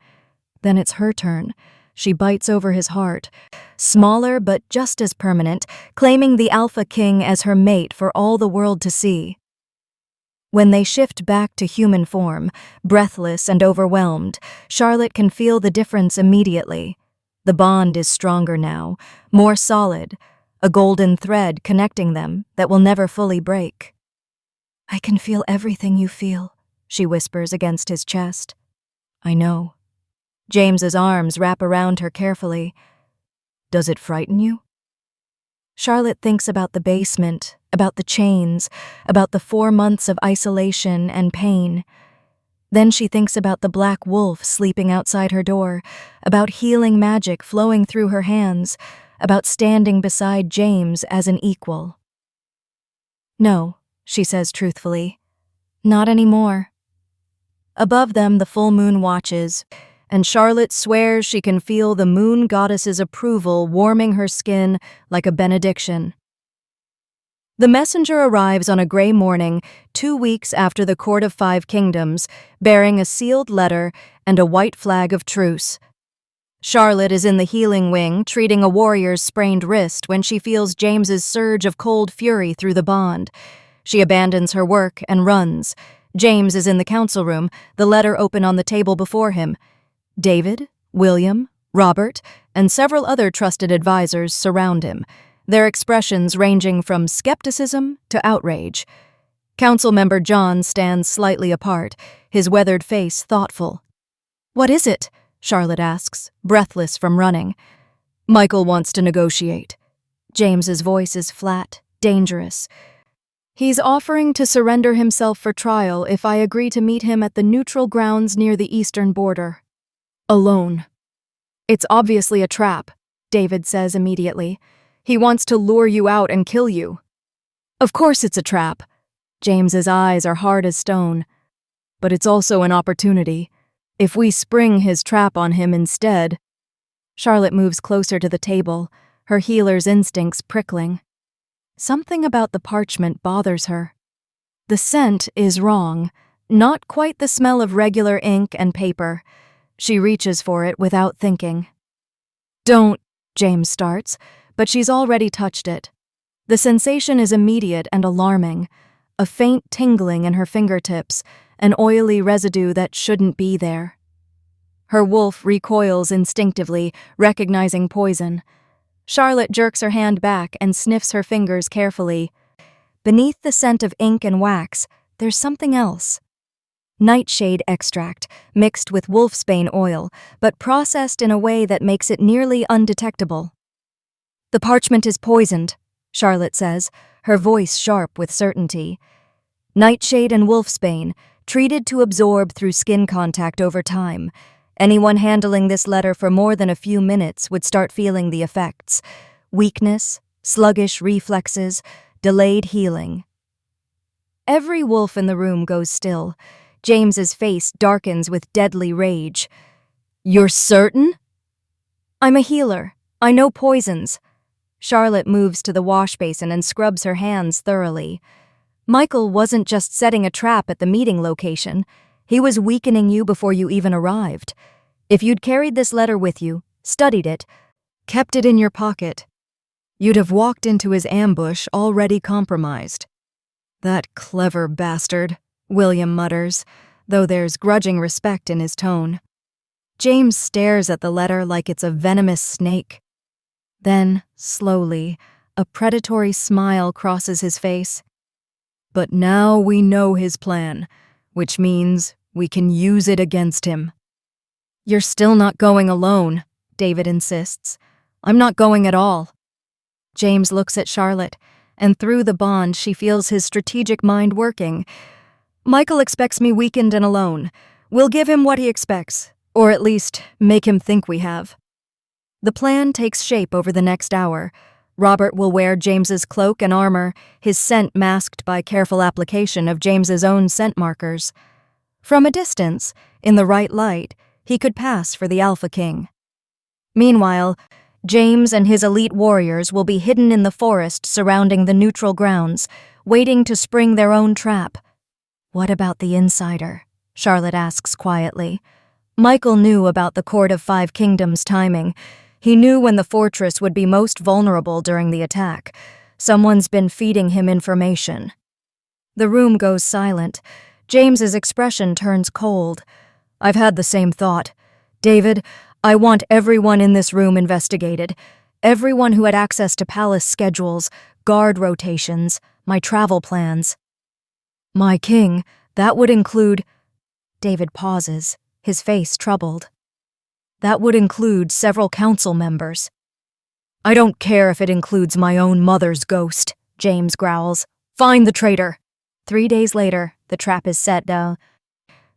Then it's her turn. She bites over his heart, smaller but just as permanent, claiming the Alpha King as her mate for all the world to see. When they shift back to human form, breathless and overwhelmed, Charlotte can feel the difference immediately. The bond is stronger now, more solid, a golden thread connecting them that will never fully break. "I can feel everything you feel," she whispers against his chest. "I know." James's arms wrap around her carefully. "Does it frighten you?" Charlotte thinks about the basement, about the chains, about the 4 months of isolation and pain. Then she thinks about the black wolf sleeping outside her door, about healing magic flowing through her hands, about standing beside James as an equal. "No," she says truthfully. "Not anymore." Above them, the full moon watches, and Charlotte swears she can feel the moon goddess's approval warming her skin like a benediction. The messenger arrives on a gray morning 2 weeks after the Court of 5 Kingdoms, bearing a sealed letter and a white flag of truce. Charlotte is in the healing wing, treating a warrior's sprained wrist when she feels James's surge of cold fury through the bond. She abandons her work and runs. James is in the council room, the letter open on the table before him. David, William, Robert, and several other trusted advisors surround him, their expressions ranging from skepticism to outrage. Council member John stands slightly apart, his weathered face thoughtful. "What is it?" Charlotte asks, breathless from running. "Michael wants to negotiate." James's voice is flat, dangerous. "He's offering to surrender himself for trial if I agree to meet him at the neutral grounds near the eastern border. Alone." "It's obviously a trap," David says immediately. "He wants to lure you out and kill you." "Of course it's a trap." James's eyes are hard as stone. "But it's also an opportunity. If we spring his trap on him instead." Charlotte moves closer to the table, her healer's instincts prickling. Something about the parchment bothers her. The scent is wrong, not quite the smell of regular ink and paper. She reaches for it without thinking. "Don't," James starts, but she's already touched it. The sensation is immediate and alarming, a faint tingling in her fingertips, an oily residue that shouldn't be there. Her wolf recoils instinctively, recognizing poison. Charlotte jerks her hand back and sniffs her fingers carefully. Beneath the scent of ink and wax, there's something else. Nightshade extract, mixed with wolfsbane oil, but processed in a way that makes it nearly undetectable. The parchment is poisoned, Charlotte says, her voice sharp with certainty. Nightshade and wolfsbane, treated to absorb through skin contact over time. Anyone handling this letter for more than a few minutes would start feeling the effects. Weakness, sluggish reflexes, delayed healing. Every wolf in the room goes still. James's face darkens with deadly rage. "You're certain?" "I'm a healer. I know poisons." Charlotte moves to the wash basin and scrubs her hands thoroughly. "Michael wasn't just setting a trap at the meeting location. He was weakening you before you even arrived. If you'd carried this letter with you, studied it, kept it in your pocket, you'd have walked into his ambush already compromised." "That clever bastard," William mutters, though there's grudging respect in his tone. James stares at the letter like it's a venomous snake. Then, slowly, a predatory smile crosses his face. "But now we know his plan, which means we can use it against him." "You're still not going alone," David insists. "I'm not going at all." James looks at Charlotte, and through the bond she feels his strategic mind working. "Michael expects me weakened and alone. We'll give him what he expects, or at least make him think we have." The plan takes shape over the next hour. Robert will wear James's cloak and armor, his scent masked by careful application of James's own scent markers. From a distance, in the right light, he could pass for the Alpha King. Meanwhile, James and his elite warriors will be hidden in the forest surrounding the neutral grounds, waiting to spring their own trap. "What about the insider?" Charlotte asks quietly. Michael knew about the Court of Five Kingdoms timing. He knew when the fortress would be most vulnerable during the attack. Someone's been feeding him information. The room goes silent. James's expression turns cold. "I've had the same thought. David, I want everyone in this room investigated. Everyone who had access to palace schedules, guard rotations, my travel plans." "My king, that would include—" David pauses, his face troubled. "That would include several council members." "I don't care if it includes my own mother's ghost," James growls. "Find the traitor." 3 days later, the trap is set down.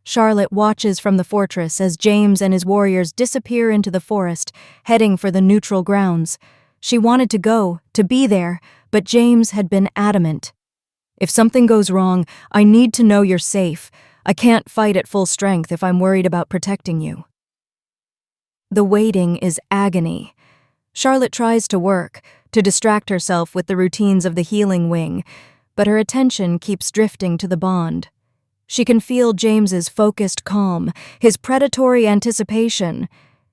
Charlotte watches from the fortress as James and his warriors disappear into the forest, heading for the neutral grounds. She wanted to go, to be there, but James had been adamant. "If something goes wrong, I need to know you're safe. I can't fight at full strength if I'm worried about protecting you." The waiting is agony. Charlotte tries to work, to distract herself with the routines of the healing wing, but her attention keeps drifting to the bond. She can feel James's focused calm, his predatory anticipation.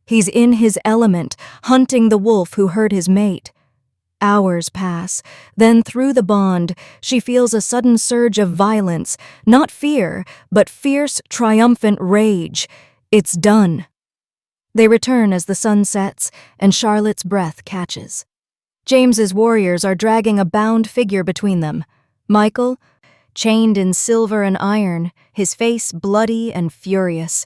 He's in his element, hunting the wolf who hurt his mate. Hours pass. Then through the bond, she feels a sudden surge of violence, not fear, but fierce, triumphant rage. It's done. They return as the sun sets, and Charlotte's breath catches. James's warriors are dragging a bound figure between them. Michael, chained in silver and iron, his face bloody and furious.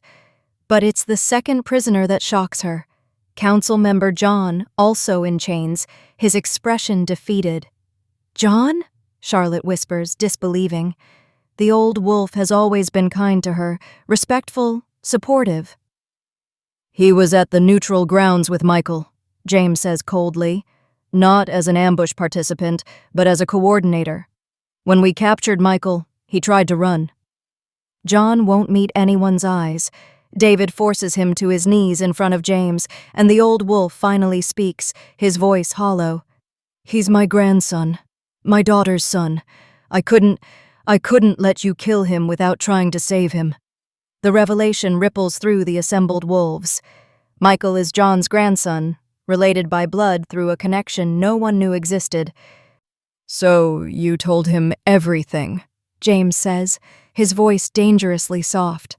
But it's the second prisoner that shocks her. Council member John, also in chains, his expression defeated. "John?" Charlotte whispers, disbelieving. The old wolf has always been kind to her, respectful, supportive. "He was at the neutral grounds with Michael," James says coldly. "Not as an ambush participant, but as a coordinator. When we captured Michael, he tried to run." John won't meet anyone's eyes. David forces him to his knees in front of James, and the old wolf finally speaks, his voice hollow. "He's my grandson, my daughter's son. I couldn't let you kill him without trying to save him." The revelation ripples through the assembled wolves. Michael is John's grandson, related by blood through a connection no one knew existed. "So you told him everything," James says, his voice dangerously soft.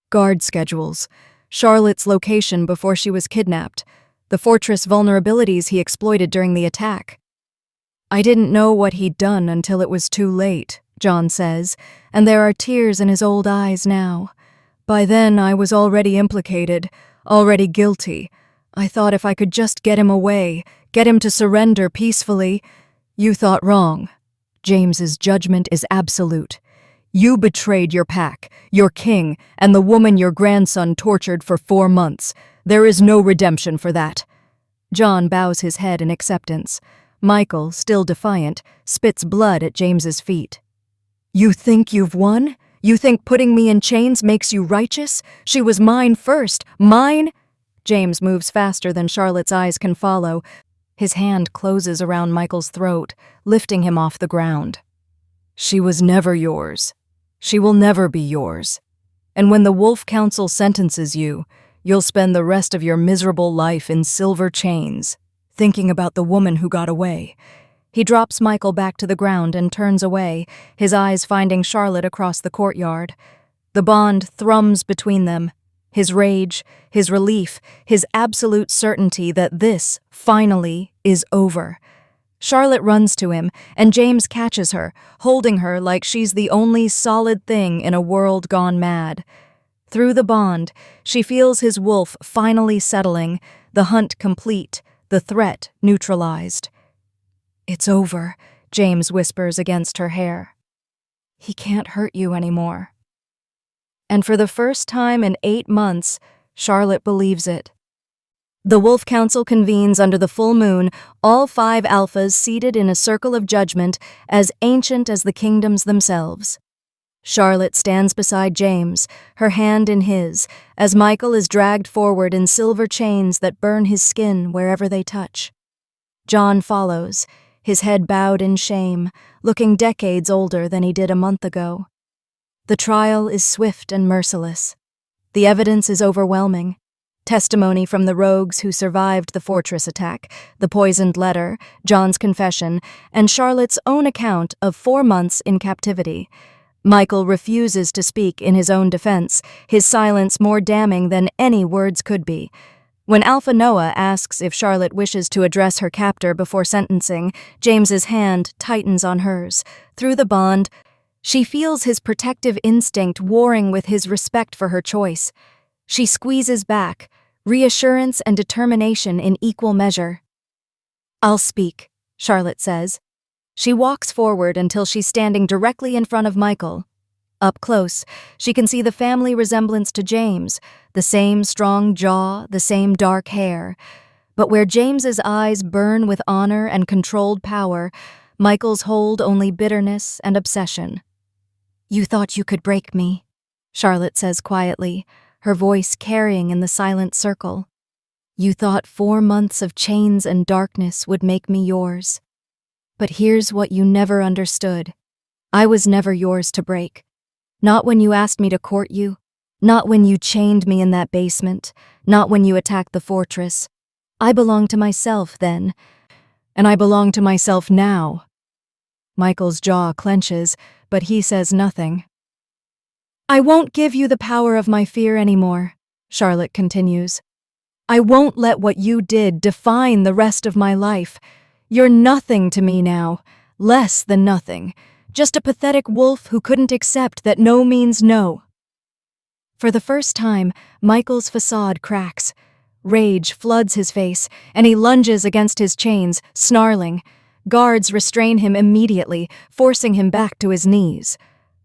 "Guard schedules, Charlotte's location before she was kidnapped, the fortress vulnerabilities he exploited during the attack." "I didn't know what he'd done until it was too late," John says, and there are tears in his old eyes now. By then I was already implicated, already guilty. I thought if I could just get him away, get him to surrender peacefully. You thought wrong. James's judgment is absolute. You betrayed your pack, your king, and the woman your grandson tortured for 4 months. There is no redemption for that. John bows his head in acceptance. Michael, still defiant, spits blood at James's feet. You think you've won? You think putting me in chains makes you righteous? She was mine first. Mine? James moves faster than Charlotte's eyes can follow. His hand closes around Michael's throat, lifting him off the ground. She was never yours. She will never be yours. And when the Wolf Council sentences you, you'll spend the rest of your miserable life in silver chains, thinking about the woman who got away. He drops Michael back to the ground and turns away, his eyes finding Charlotte across the courtyard. The bond thrums between them. His rage, his relief, his absolute certainty that this, finally, is over. Charlotte runs to him, and James catches her, holding her like she's the only solid thing in a world gone mad. Through the bond, she feels his wolf finally settling, the hunt complete, the threat neutralized. It's over, James whispers against her hair. He can't hurt you anymore. And for the first time in 8 months, Charlotte believes it. The Wolf Council convenes under the full moon, all 5 alphas seated in a circle of judgment as ancient as the kingdoms themselves. Charlotte stands beside James, her hand in his, as Michael is dragged forward in silver chains that burn his skin wherever they touch. John follows, his head bowed in shame, looking decades older than he did a month ago. The trial is swift and merciless. The evidence is overwhelming. Testimony from the rogues who survived the fortress attack, the poisoned letter, John's confession, and Charlotte's own account of 4 months in captivity. Michael refuses to speak in his own defense, his silence more damning than any words could be. When Alpha Noah asks if Charlotte wishes to address her captor before sentencing, James's hand tightens on hers. Through the bond, she feels his protective instinct warring with his respect for her choice. She squeezes back, reassurance and determination in equal measure. I'll speak, Charlotte says. She walks forward until she's standing directly in front of Michael. Up close, she can see the family resemblance to James, the same strong jaw, the same dark hair. But where James's eyes burn with honor and controlled power, Michael's hold only bitterness and obsession. You thought you could break me, Charlotte says quietly, her voice carrying in the silent circle. You thought 4 months of chains and darkness would make me yours. But here's what you never understood. I was never yours to break. Not when you asked me to court you, not when you chained me in that basement, not when you attacked the fortress. I belonged to myself then, and I belong to myself now. Michael's jaw clenches, but he says nothing. I won't give you the power of my fear anymore, Charlotte continues. I won't let what you did define the rest of my life. You're nothing to me now, less than nothing, just a pathetic wolf who couldn't accept that no means no. For the first time, Michael's facade cracks. Rage floods his face, and he lunges against his chains, snarling. Guards restrain him immediately, forcing him back to his knees.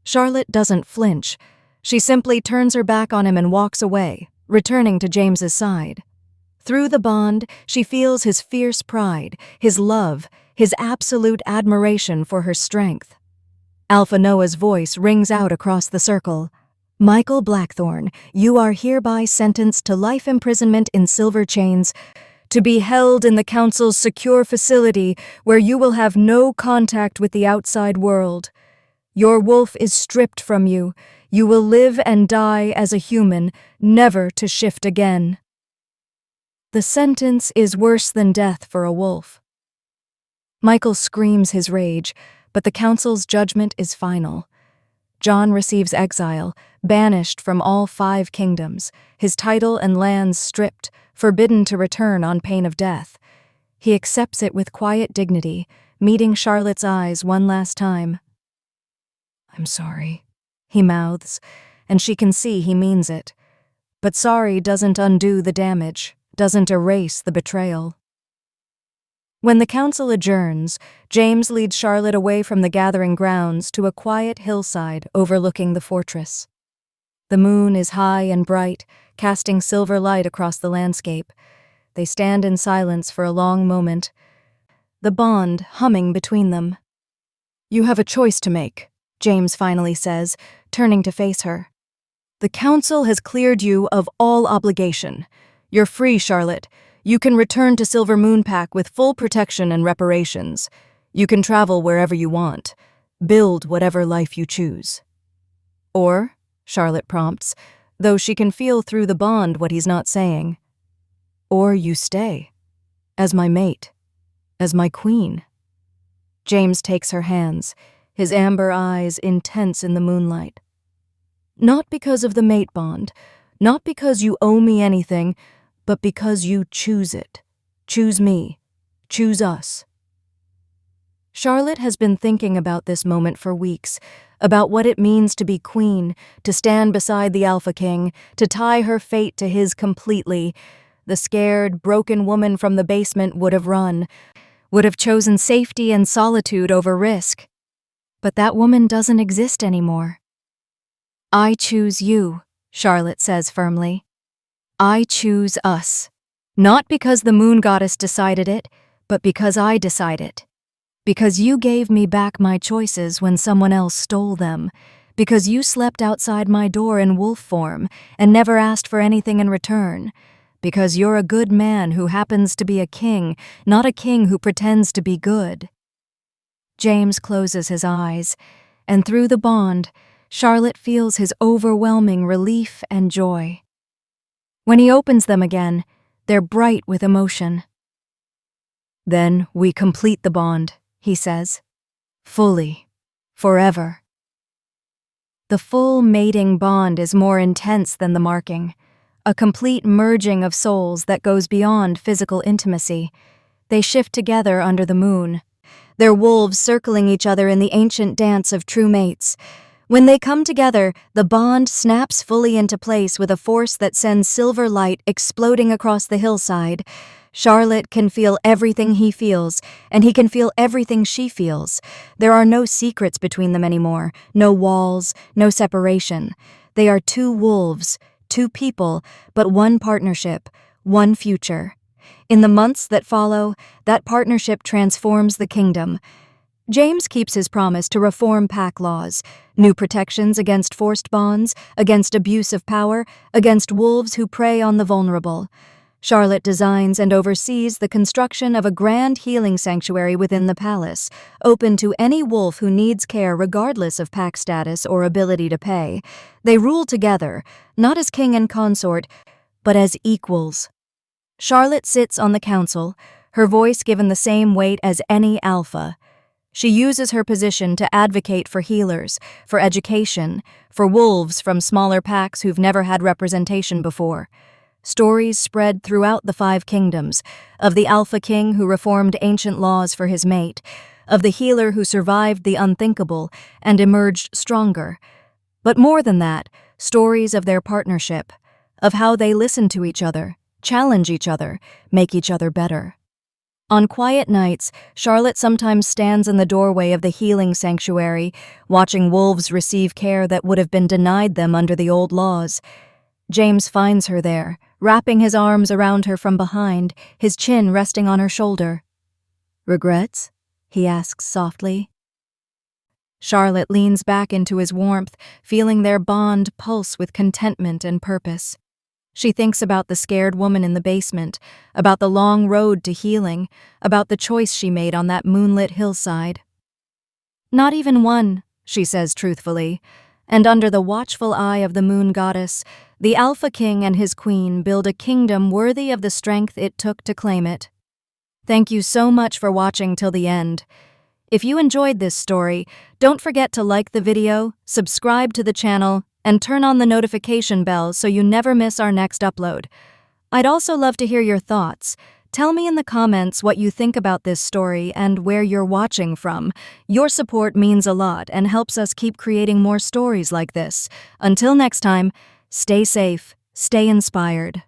Charlotte doesn't flinch. She simply turns her back on him and walks away, returning to James's side. Through the bond, she feels his fierce pride, his love, his absolute admiration for her strength. Alpha Noah's voice rings out across the circle. Michael Blackthorn, you are hereby sentenced to life imprisonment in silver chains, to be held in the Council's secure facility where you will have no contact with the outside world. Your wolf is stripped from you. You will live and die as a human, never to shift again. The sentence is worse than death for a wolf. Michael screams his rage, but the Council's judgment is final. John receives exile, banished from all 5 kingdoms, his title and lands stripped, forbidden to return on pain of death. He accepts it with quiet dignity, meeting Charlotte's eyes one last time. I'm sorry, he mouths, and she can see he means it. But sorry doesn't undo the damage, doesn't erase the betrayal. When the council adjourns, James leads Charlotte away from the gathering grounds to a quiet hillside overlooking the fortress. The moon is high and bright, casting silver light across the landscape. They stand in silence for a long moment, the bond humming between them. You have a choice to make, James finally says, turning to face her. The council has cleared you of all obligation. You're free, Charlotte. You can return to Silver Moonpack with full protection and reparations. You can travel wherever you want. Build whatever life you choose. Or, Charlotte prompts, though she can feel through the bond what he's not saying. Or you stay. As my mate. As my queen. James takes her hands, his amber eyes intense in the moonlight. Not because of the mate bond, not because you owe me anything, but because you choose it. Choose me. Choose us. Charlotte has been thinking about this moment for weeks, about what it means to be queen, to stand beside the Alpha King, to tie her fate to his completely. The scared, broken woman from the basement would have run, would have chosen safety and solitude over risk. But that woman doesn't exist anymore. I choose you, Charlotte says firmly. I choose us. Not because the moon goddess decided it, but because I decide it. Because you gave me back my choices when someone else stole them. Because you slept outside my door in wolf form and never asked for anything in return. Because you're a good man who happens to be a king, not a king who pretends to be good. James closes his eyes, and through the bond, Charlotte feels his overwhelming relief and joy. When he opens them again, they're bright with emotion. Then we complete the bond, he says. Fully. Forever. The full mating bond is more intense than the marking, a complete merging of souls that goes beyond physical intimacy. They shift together under the moon, their wolves circling each other in the ancient dance of true mates. When they come together, the bond snaps fully into place with a force that sends silver light exploding across the hillside. Charlotte can feel everything he feels, and he can feel everything she feels. There are no secrets between them anymore, no walls, no separation. They are two wolves, two people, but one partnership, one future. In the months that follow, that partnership transforms the kingdom. James keeps his promise to reform pack laws, new protections against forced bonds, against abuse of power, against wolves who prey on the vulnerable. Charlotte designs and oversees the construction of a grand healing sanctuary within the palace, open to any wolf who needs care regardless of pack status or ability to pay. They rule together, not as king and consort, but as equals. Charlotte sits on the council, her voice given the same weight as any alpha. She uses her position to advocate for healers, for education, for wolves from smaller packs who've never had representation before. Stories spread throughout the 5 kingdoms, of the Alpha King who reformed ancient laws for his mate, of the healer who survived the unthinkable and emerged stronger. But more than that, stories of their partnership, of how they listen to each other, challenge each other, make each other better. On quiet nights, Charlotte sometimes stands in the doorway of the healing sanctuary, watching wolves receive care that would have been denied them under the old laws. James finds her there, wrapping his arms around her from behind, his chin resting on her shoulder. "Regrets?" he asks softly. Charlotte leans back into his warmth, feeling their bond pulse with contentment and purpose. She thinks about the scared woman in the basement, about the long road to healing, about the choice she made on that moonlit hillside. "Not even one," she says truthfully, and under the watchful eye of the moon goddess, the Alpha King and his queen build a kingdom worthy of the strength it took to claim it. Thank you so much for watching till the end. If you enjoyed this story, don't forget to like the video, subscribe to the channel, and turn on the notification bell so you never miss our next upload. I'd also love to hear your thoughts. Tell me in the comments what you think about this story and where you're watching from. Your support means a lot and helps us keep creating more stories like this. Until next time, stay safe, stay inspired.